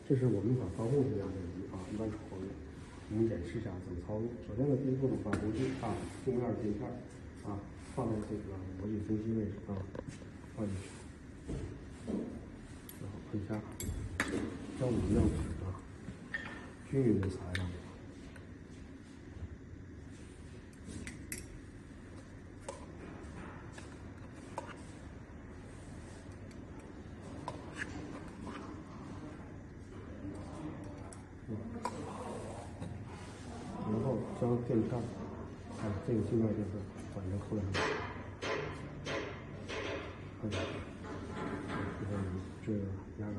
这是我们一款防护式压线机啊，一般处方用。我们演示一下怎么操作。首先呢，第一步呢，把模具啊，镜面镜片啊，放在这个模具中心位置啊，放进去，然后喷砂，将我们样品啊均匀的撒在上面。然后将垫片啊，这个镜面垫片反着扣在上面，看下去，然后这个压杆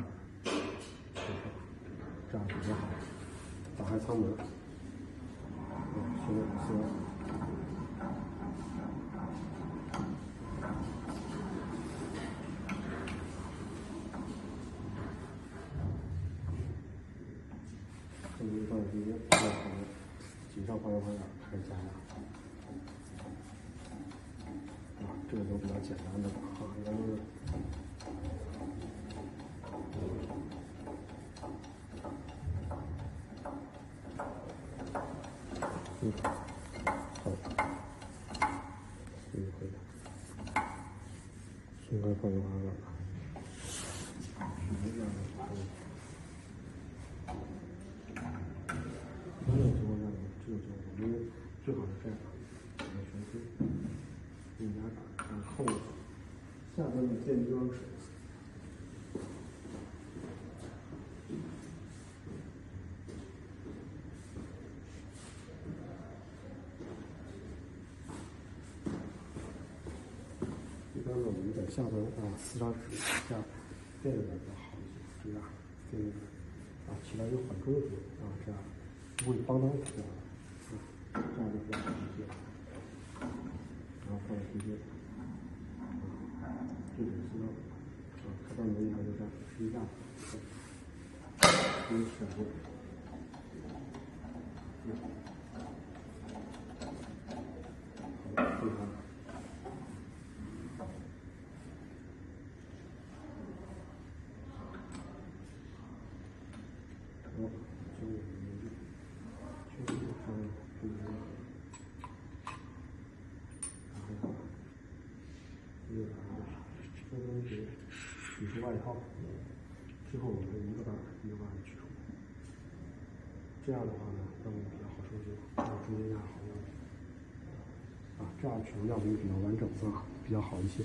这样比较好。打开舱门，现在这个放在中间，放在旁边，紧上方向盘杆开始加压。啊，这个都比较简单的啊，然后好，这个可以松开方向盘杆。一般的情况下呢，这种情况下，因为最好是这样，把它全推，用压杆然后扣住，下端的电装水。一般呢，我们在下端啊，厮杀纸下垫着点比较好一些，这样垫着啊，起到一个缓冲的作用啊，这样不会邦当起来啊，这样就比较好一些。然后放在中间，这种厮杀啊，开关门以后就这样试一下，可以选择。好的，对它。好，这个确实还不一样。这个东西取出外套，之后我们一个把取出，这样的话呢，让我们比较好收集，让中间压好样品啊，这样取样品比较完整啊，比较好一些。